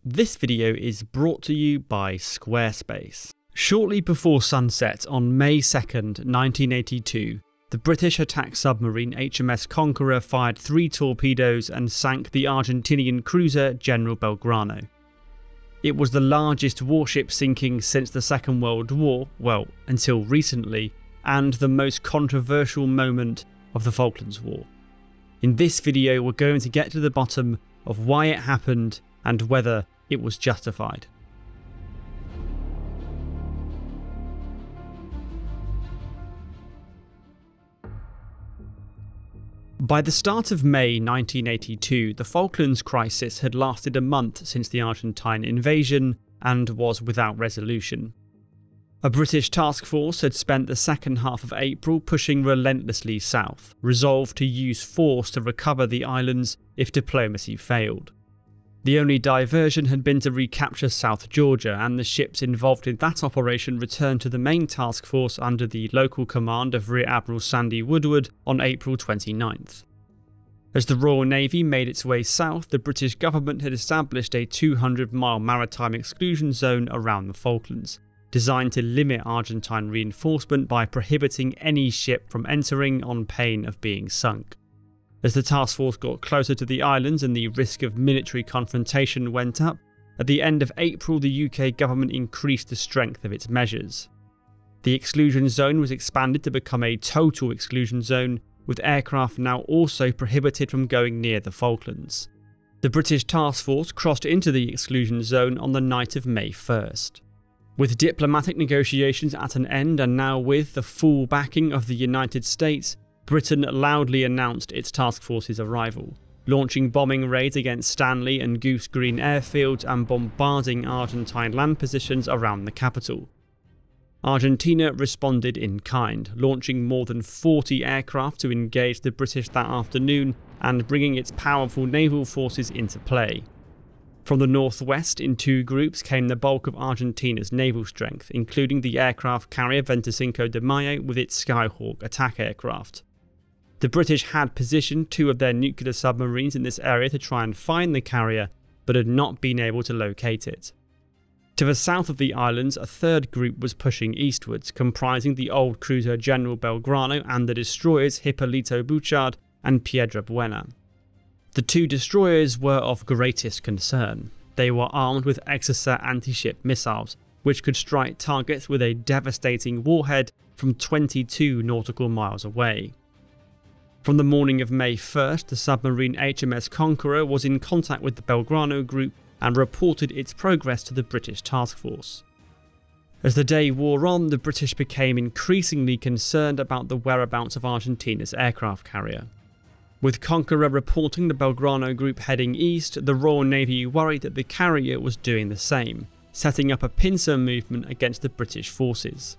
This video is brought to you by Squarespace. Shortly before sunset on May 2nd, 1982, the British attack submarine HMS Conqueror fired 3 torpedoes and sank the Argentinian cruiser General Belgrano. It was the largest warship sinking since the Second World War, well, until recently, and the most controversial moment of the Falklands War. In this video, we're going to get to the bottom of why it happened and whether it was justified. By the start of May 1982, the Falklands crisis had lasted a month since the Argentine invasion and was without resolution. A British task force had spent the second half of April pushing relentlessly south, resolved to use force to recover the islands if diplomacy failed. The only diversion had been to recapture South Georgia, and the ships involved in that operation returned to the main task force under the local command of Rear Admiral Sandy Woodward on April 29th. As the Royal Navy made its way south, the British government had established a 200-mile maritime exclusion zone around the Falklands, designed to limit Argentine reinforcement by prohibiting any ship from entering on pain of being sunk. As the task force got closer to the islands and the risk of military confrontation went up, at the end of April the UK government increased the strength of its measures. The exclusion zone was expanded to become a total exclusion zone, with aircraft now also prohibited from going near the Falklands. The British task force crossed into the exclusion zone on the night of May 1st. With diplomatic negotiations at an end and now with the full backing of the United States, Britain loudly announced its task force's arrival, launching bombing raids against Stanley and Goose Green airfields and bombarding Argentine land positions around the capital. Argentina responded in kind, launching more than 40 aircraft to engage the British that afternoon and bringing its powerful naval forces into play. From the northwest, in 2 groups, came the bulk of Argentina's naval strength, including the aircraft carrier 25 de Mayo with its Skyhawk attack aircraft. The British had positioned 2 of their nuclear submarines in this area to try and find the carrier, but had not been able to locate it. To the south of the islands, a 3rd group was pushing eastwards, comprising the old cruiser General Belgrano and the destroyers Hipólito Bouchard and Piedra Buena. The 2 destroyers were of greatest concern. They were armed with Exocet anti-ship missiles, which could strike targets with a devastating warhead from 22 nautical miles away. From the morning of May 1st, the submarine HMS Conqueror was in contact with the Belgrano group and reported its progress to the British task force. As the day wore on, the British became increasingly concerned about the whereabouts of Argentina's aircraft carrier. With Conqueror reporting the Belgrano group heading east, the Royal Navy worried that the carrier was doing the same, setting up a pincer movement against the British forces.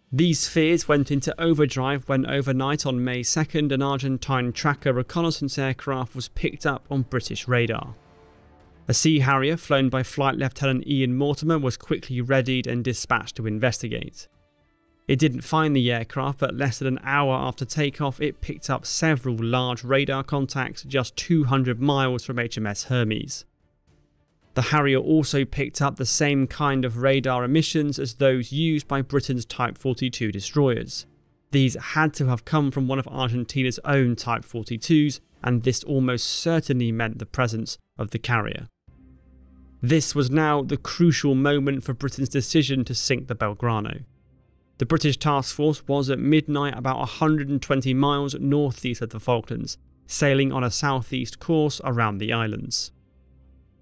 These fears went into overdrive when overnight on May 2nd an Argentine tracker reconnaissance aircraft was picked up on British radar. A Sea Harrier flown by Flight Lieutenant Ian Mortimer was quickly readied and dispatched to investigate. It didn't find the aircraft, but less than an hour after takeoff it picked up several large radar contacts just 200 miles from HMS Hermes. The Harrier also picked up the same kind of radar emissions as those used by Britain's Type 42 destroyers. These had to have come from one of Argentina's own Type 42s, and this almost certainly meant the presence of the carrier. This was now the crucial moment for Britain's decision to sink the Belgrano. The British task force was at midnight about 120 miles northeast of the Falklands, sailing on a southeast course around the islands.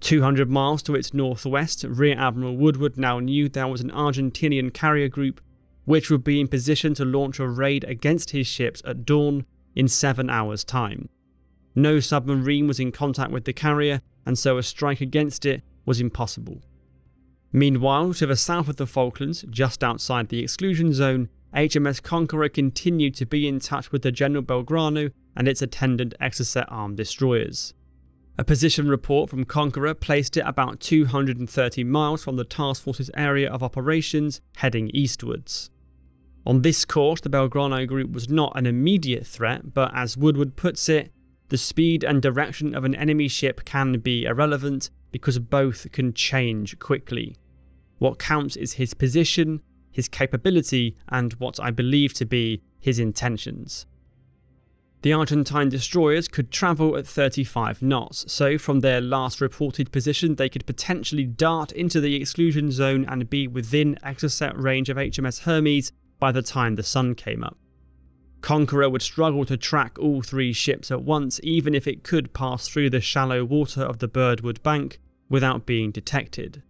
200 miles to its northwest, Rear Admiral Woodward now knew there was an Argentinian carrier group which would be in position to launch a raid against his ships at dawn in 7 hours' time. No submarine was in contact with the carrier, and so a strike against it was impossible. Meanwhile, to the south of the Falklands, just outside the exclusion zone, HMS Conqueror continued to be in touch with the General Belgrano and its attendant Exocet armed destroyers. A position report from Conqueror placed it about 230 miles from the task force's area of operations, heading eastwards. On this course, the Belgrano group was not an immediate threat, but as Woodward puts it, the speed and direction of an enemy ship can be irrelevant because both can change quickly. What counts is his position, his capability, and what I believe to be his intentions. The Argentine destroyers could travel at 35 knots, so from their last reported position they could potentially dart into the exclusion zone and be within exocet range of HMS Hermes by the time the sun came up. Conqueror would struggle to track all three ships at once, even if it could pass through the shallow water of the Birdwood Bank without being detected.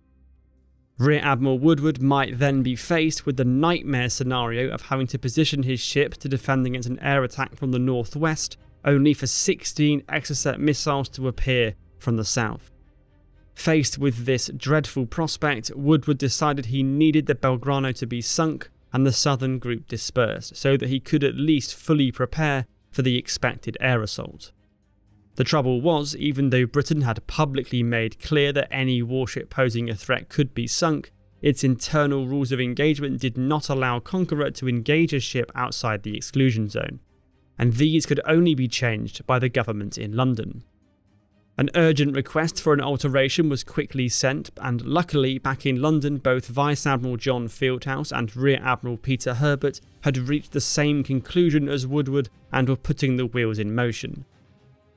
Rear Admiral Woodward might then be faced with the nightmare scenario of having to position his ship to defend against an air attack from the northwest, only for 16 Exocet missiles to appear from the south. Faced with this dreadful prospect, Woodward decided he needed the Belgrano to be sunk and the southern group dispersed, so that he could at least fully prepare for the expected air assault. The trouble was, even though Britain had publicly made clear that any warship posing a threat could be sunk, its internal rules of engagement did not allow Conqueror to engage a ship outside the exclusion zone, and these could only be changed by the government in London. An urgent request for an alteration was quickly sent, and luckily back in London both Vice Admiral John Fieldhouse and Rear Admiral Peter Herbert had reached the same conclusion as Woodward and were putting the wheels in motion.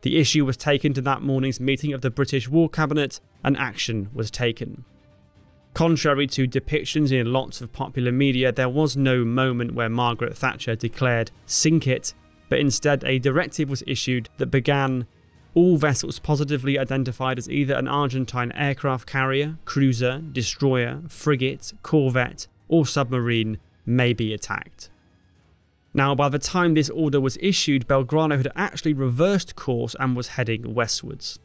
The issue was taken to that morning's meeting of the British War Cabinet, and action was taken. Contrary to depictions in lots of popular media, there was no moment where Margaret Thatcher declared "sink it," but instead a directive was issued that began, all vessels positively identified as either an Argentine aircraft carrier, cruiser, destroyer, frigate, corvette, or submarine may be attacked. Now, by the time this order was issued, Belgrano had actually reversed course and was heading westwards.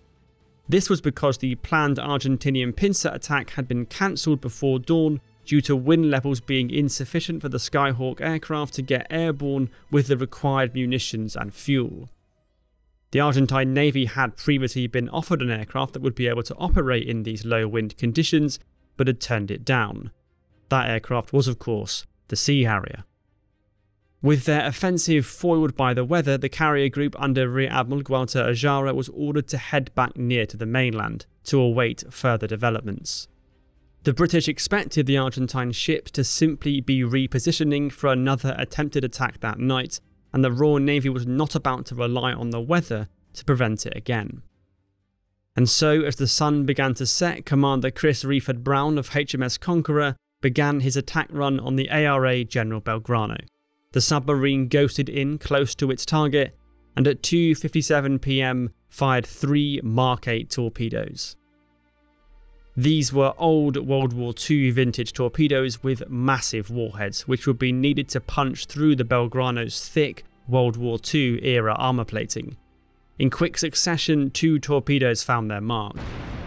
This was because the planned Argentinian pincer attack had been cancelled before dawn due to wind levels being insufficient for the Skyhawk aircraft to get airborne with the required munitions and fuel. The Argentine Navy had previously been offered an aircraft that would be able to operate in these low wind conditions, but had turned it down. That aircraft was, of course, the Sea Harrier. With their offensive foiled by the weather, the carrier group under Rear Admiral Gualter Ajara was ordered to head back near to the mainland to await further developments. The British expected the Argentine ships to simply be repositioning for another attempted attack that night, and the Royal Navy was not about to rely on the weather to prevent it again. And so, as the sun began to set, Commander Chris Reeford Brown of HMS Conqueror began his attack run on the ARA General Belgrano. The submarine ghosted in close to its target, and at 2:57 PM fired 3 Mark 8 torpedoes. These were old World War II vintage torpedoes with massive warheads, which would be needed to punch through the Belgrano's thick World War II era armour plating. In quick succession, 2 torpedoes found their mark,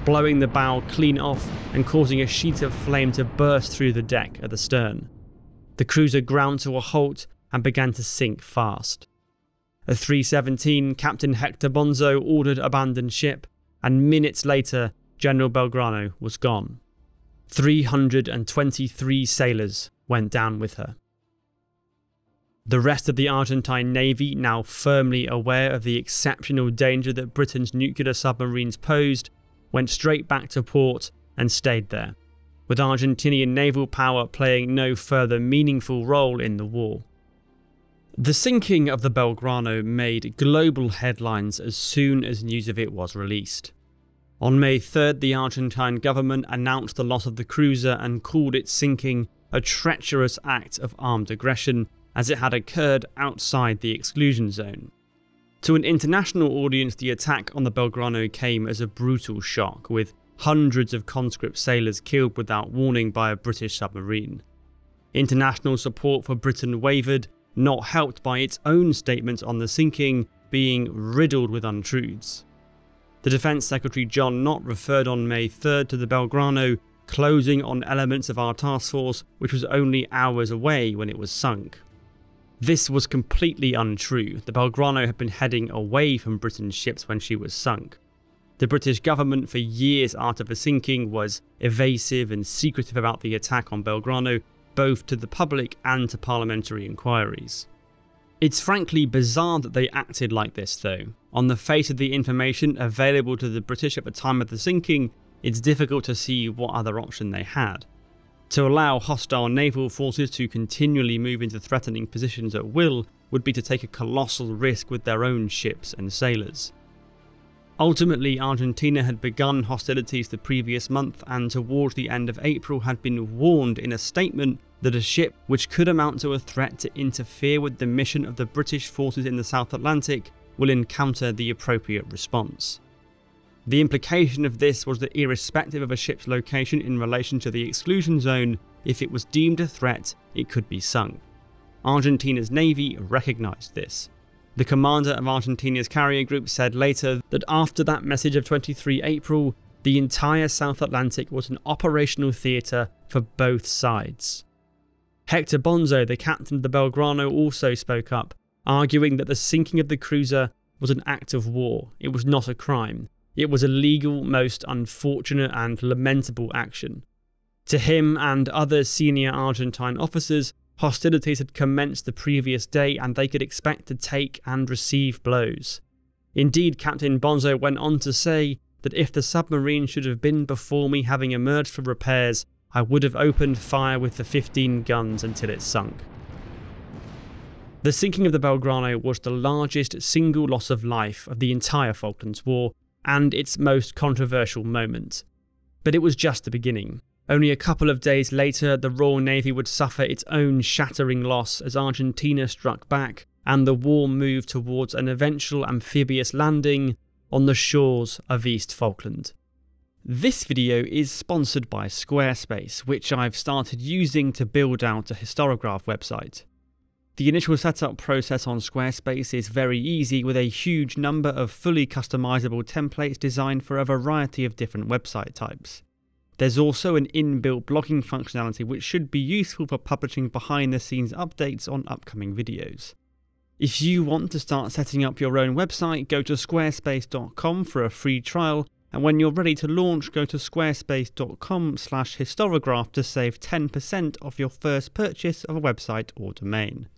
blowing the bow clean off and causing a sheet of flame to burst through the deck at the stern. The cruiser ground to a halt and began to sink fast. At 3:17, Captain Hector Bonzo ordered abandon ship, and minutes later General Belgrano was gone. 323 sailors went down with her. The rest of the Argentine Navy, now firmly aware of the exceptional danger that Britain's nuclear submarines posed, went straight back to port and stayed there, with Argentinian naval power playing no further meaningful role in the war. The sinking of the Belgrano made global headlines as soon as news of it was released. On May 3rd, the Argentine government announced the loss of the cruiser and called its sinking a treacherous act of armed aggression, as it had occurred outside the exclusion zone. To an international audience, the attack on the Belgrano came as a brutal shock, with hundreds of conscript sailors killed without warning by a British submarine. International support for Britain wavered, not helped by its own statements on the sinking being riddled with untruths. The Defence Secretary John Knott referred on May 3rd to the Belgrano closing on elements of our task force, which was only hours away when it was sunk. This was completely untrue. The Belgrano had been heading away from Britain's ships when she was sunk. The British government for years after the sinking was evasive and secretive about the attack on Belgrano, both to the public and to parliamentary inquiries. It's frankly bizarre that they acted like this though. On the face of the information available to the British at the time of the sinking, it's difficult to see what other option they had. To allow hostile naval forces to continually move into threatening positions at will would be to take a colossal risk with their own ships and sailors. Ultimately, Argentina had begun hostilities the previous month, and towards the end of April had been warned in a statement that a ship which could amount to a threat to interfere with the mission of the British forces in the South Atlantic will encounter the appropriate response. The implication of this was that irrespective of a ship's location in relation to the exclusion zone, if it was deemed a threat, it could be sunk. Argentina's navy recognised this. The commander of Argentina's carrier group said later that after that message of 23 April, the entire South Atlantic was an operational theatre for both sides. Hector Bonzo, the captain of the Belgrano, also spoke up, arguing that the sinking of the cruiser was an act of war. It was not a crime. It was a legal, most unfortunate and lamentable action. To him and other senior Argentine officers, hostilities had commenced the previous day and they could expect to take and receive blows. Indeed, Captain Bonzo went on to say that if the submarine should have been before me having emerged for repairs, I would have opened fire with the 15 guns until it sunk. The sinking of the Belgrano was the largest single loss of life of the entire Falklands War, and its most controversial moment. But it was just the beginning. Only a couple of days later, the Royal Navy would suffer its own shattering loss as Argentina struck back, and the war moved towards an eventual amphibious landing on the shores of East Falkland. This video is sponsored by Squarespace, which I've started using to build out a Historigraph website. The initial setup process on Squarespace is very easy, with a huge number of fully customizable templates designed for a variety of different website types. There's also an inbuilt blogging functionality which should be useful for publishing behind the scenes updates on upcoming videos. If you want to start setting up your own website, go to squarespace.com for a free trial, and when you're ready to launch, go to squarespace.com/historigraph to save 10% off your first purchase of a website or domain.